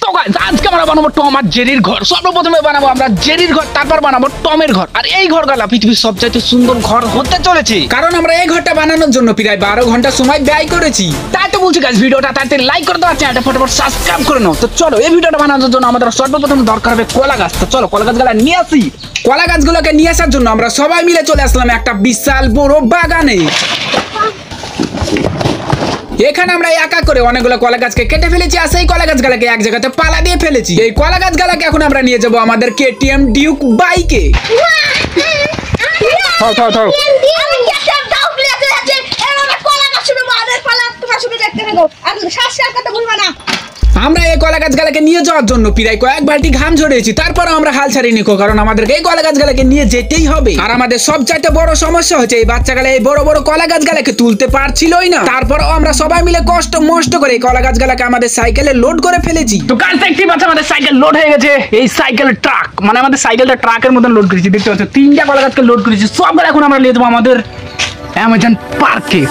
তো গাইস আজকে আমরা বানাবো টম আর জেরির ঘর। সর্বপ্রথমে বানাবো আমরা জেরির ঘর, তারপর বানাবো টমের ঘর। আর এই ঘরগুলো পৃথিবীর সবচেয়ে সুন্দর ঘর হতে চলেছে, কারণ আমরা এই ঘরটা বানানোর জন্য প্রায় 12 ঘন্টা সময় ব্যয় করেছি। তাই তো বলছি গাইস, ভিডিওটা তাড়াতাড়ি লাইক করে দাও, চ্যানেলটা ফটাফট সাবস্ক্রাইব করে নাও। তো চলো, এই ভিডিওটা বানানোর জন্য আমাদের সর্বপ্রথম দরকার হবে কলা গাছ। তো চলো কলা গাছগুলো নিয়ে আসি। কলা গাছগুলোকে নিয়ে আসার জন্য আমরা সবাই মিলে চলে আসলাম একটা বিশাল বড় বাগানে। এখানে আমরা একা করে অনেকগুলো কলা গাছকে কেটে ফেলেছি, আর সেই কলা গাছগুলোকে এক জায়গাতে পালা দিয়ে ফেলেছি। এই কলা গাছগুলোকে এখন আমরা নিয়ে যাব আমাদের কেটিএম ডিউক বাইকে। আমরা এই কলা গাছগুলোকে নিয়ে যাওয়ার জন্য প্রায় কয়েক বালতি ঘাম ঝরিয়েছি, তারপর আমরা হাল ছাড়িয়ে নিকো, কারণ আমাদেরকে এই কলা গাছগুলোকে নিয়ে যেতেই হবে। আর আমাদের সবচাইতে বড় সমস্যা হচ্ছে এই বাচ্চাগুলো এই বড় বড় কলা গাছগুলোকে তুলতে পারছিলই না। তারপর আমরা সবাই মিলে কষ্ট মষ্ট করে এই কলা গাছগুলোকে আমাদের সাইকেলে লোড করে ফেলেছি। তো গাছ দেখতেই পাচ্ছ আমাদের সাইকেল লোড হয়ে গেছে। এই সাইকেল ট্রাক, মানে আমাদের সাইকেলটা ট্রাকের মতন লোড করেছি। দেখতে পাচ্ছ 3টা কলা গাছকে লোড করেছি। সবগুলো এখন আমরা নিয়ে যাবো আমাদের অ্যামাজন পার্কে।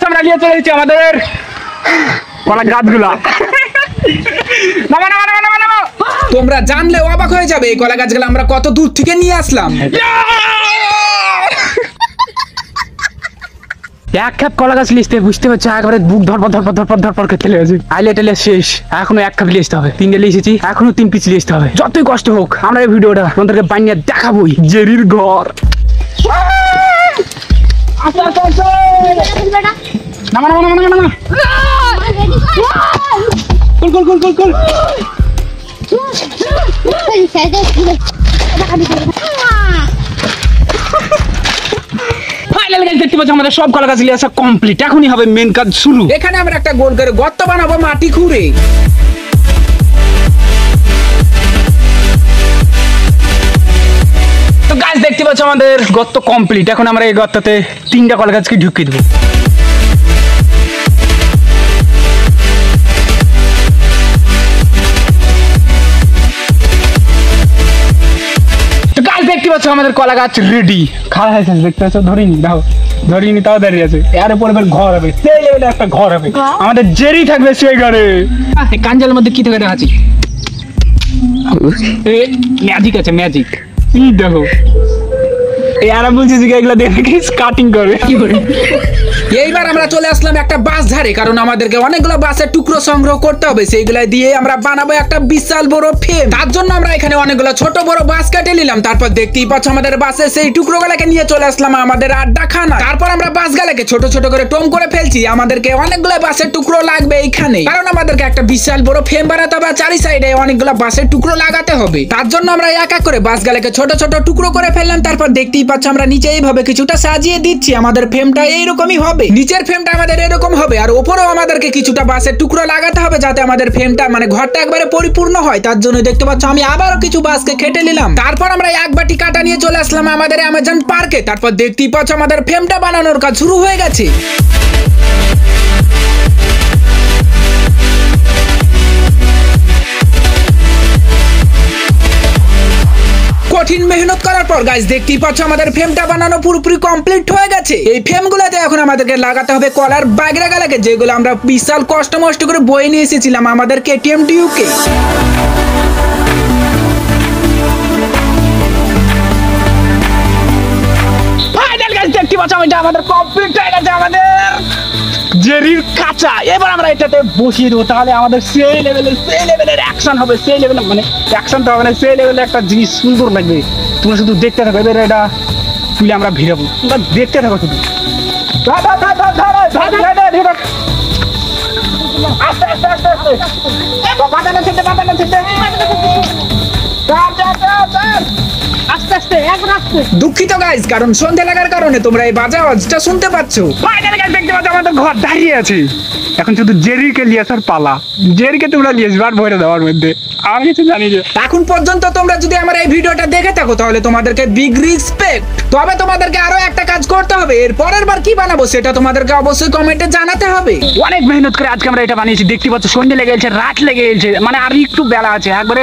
আমরা নিয়ে চলে এসেছি আমাদের কলা গাছগুলা। তোমরা জানলে অবাক হয়ে যাবে এই কলা গাছগুলো আমরা কত দূর থেকে নিয়ে আসলাম। এক কাপ কলা গাছ লিখতে বুঝতে পারছো, একবারে বুক ধরপর করতে লেগেছে। আইলে টেলে শেষ, এখনো এক কাপ লিখতে হবে। 3টে লিখেছি, এখনো 3 পিস লিখতে হবে। যতই কষ্ট হোক আমরা এই ভিডিওটা তোমাদেরকে বানিয়ে দেখাবোই। জেরির ঘর। আমাদের সব কলা গাছ নিয়ে আসা কমপ্লিট, এখনই হবে মেন কাজ শুরু। এখানে আমরা একটা গোল করে গর্ত বানাবো মাটি খুঁড়ে। তো গাছ দেখতে পাচ্ছ আমাদের গর্ত কমপ্লিট। এখন আমরা এই গর্ততে 3টা কলা গাছকে ঢুকিয়ে দেবো। দেখতে পাচ্ছ আমাদের কলা গাছ রেডি, খাওয়া হয়েছে। দেখতে পাচ্ছ ধরিনি তাও দাঁড়িয়ে আছে। এর উপর ঘর হবে, সেই লেভেলে একটা ঘর হবে। আমাদের জেরি থাকবে সেই ঘরে। কাঞ্জালের মধ্যে কি থেকে দেখাচ্ছি, ম্যাজিক আছে, ম্যাজিক। কি দেখো, এরা বলছি যে এগুলো দেখে কাটিং করবে। এইবার আমরা চলে আসলাম একটা বাঁশ ধারে, কারণ আমাদেরকে অনেকগুলো বাঁশের টুকরো সংগ্রহ করতে হবে। সেইগুলো দিয়ে আমরা বানাবো একটা বিশাল বড় ফ্রেম। তার জন্য আমরা এখানে অনেকগুলো ছোট বড় বাঁশ কেটে নিলাম। তারপর দেখতেই পাচ্ছ আমাদের বাঁশের সেই টুকরোগুলোকে নিয়ে চলে আসলাম আমাদের আড্ডাখানা। তারপর আমরা বাঁশগুলোকে ছোট ছোট করে টম করে ফেলছি। আমাদেরকে অনেকগুলো বাঁশের টুকরো লাগবে এইখানে, কারণ আমাদেরকে একটা বিশাল বড় ফ্রেম বানাতে হবে। চারি সাইডে অনেকগুলো বাঁশের টুকরো লাগাতে হবে। তার জন্য আমরা এক এক করে বাঁশগুলোকে ছোট ছোট টুকরো করে ফেললাম। তারপর দেখতেই পাচ্ছ আমরা নিচে এইভাবে কিছুটা সাজিয়ে দিচ্ছি। আমাদের ফ্রেমটা এইরকমই হবে, নিচের ফ্রেমটা আমাদের এরকম হবে, আর উপরেও আমাদেরকে কিছুটা বাঁশের টুকরো লাগাতে হবে, যাতে আমাদের ফ্রেমটা মানে ঘরটা একবারে পরিপূর্ণ হয়। তার জন্য দেখতে পাচ্ছ আমি আবারও কিছু বাঁশকে কেটে নিলাম। তারপর আমরা এক বাটি কাটা নিয়ে চলে আসলাম আমাদের অ্যামাজন পার্কে। তারপর দেখতেই পাচ্ছ আমাদের ফ্রেমটা বানানোর কাজ শুরু হয়ে গেছে। কঠিন মেহনত করার পর গাইস দেখতেই পাচ্ছ আমাদের ফ্রেমটা বানানো পুরোপুরি কমপ্লিট হয়ে গেছে। এই ফ্রেমগুলোতে এখন আমাদেরকে লাগাতে হবে কলার বাগড়াগুলোকে, যেগুলো আমরা বিশাল কষ্ট মষ্ট করে বয়ে নিয়ে এসেছিলাম আমাদের কেটিএম ডিউকে। ফাইনাল গাইস দেখতে পাচ্ছ এটা আমাদের কমপ্লিট হয়ে গেছে, আমাদের জেরির কাঁচা। এবার আমরা এটাতে বসিয়ে দেবো, তাহলে আমাদের সেই লেভেলের অ্যাকশন হবে। সেই লেভেলের মানে অ্যাকশন তো হবে না, সেই লেভেলের একটা জিনিস সুন্দর লাগবে। তোমরা শুধু দেখতে থাকো। এবার এটা তুলে আমরা ভিড়াবো, তোমরা দেখতে থাকো শুধু। আস্তে আস্তে আস্তে আস্তে বাঁধানো ছিটে আস্তে আস্তে একবার আস্তে। দুঃখিত গাইস, কারণ সন্ধ্যা লাগার কারণে তোমরা এই বাজে আওয়াজটা শুনতে পাচ্ছ। ফাইনালি গাইস দেখতে পাচ্ছ আমাদের ঘর দাঁড়িয়ে আছে। এখন শুধু জেরিকে নিয়ে আসার পালা। জেরিকে তোমরা নিয়ে আসবে আর ভরে দেওয়ার মধ্যে। আর কিছু জানি না। এখন পর্যন্ত তোমরা যদি আমার এই ভিডিওটা দেখে থাকো তাহলে তোমাদেরকে বিগ রেসপেক্ট। তবে তোমাদেরকে আরো একটা কাজ করতে হবে। এর পরের বার কি বানাবো সেটা তোমাদেরকে অবশ্যই কমেন্টে জানাতে হবে। অনেক মেহনত করে আজকে আমরা এটা বানিয়েছি। দেখতে পাচ্ছ সন্ধ্যে লেগে গেছে, রাত লেগে গেছে, মানে আর একটু বেলা আছে। একবারে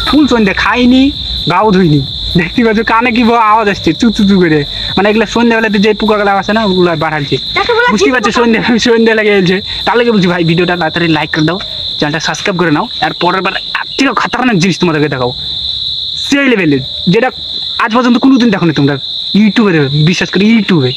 ফুল সন্ধ্যে খাইনি, গাও ধুইনি, দেখতে পাচ্ছ কানে কি আওয়াজ আসছে চু চু চু করে, মানে এগুলো সন্ধ্যাবেলাতে যে পোকাগুলো আছে না ওগুলো বাড়াচ্ছে, বুঝতে পারছো সন্ধ্যা লেগে গেছে। তাহলে কি বলছি ভাই ভিডিওটা তাড়াতাড়ি লাইক করে দাও, চ্যানেলটা সাবস্ক্রাইব করে নাও, আর পরের বার ঠিক খতরনাক জিনিস তোমাদেরকে দেখাও সেই লেভেলের, যেটা আজ পর্যন্ত কোনোদিন দেখো না তোমরা ইউটিউবে, বিশেষ করে ইউটিউবে।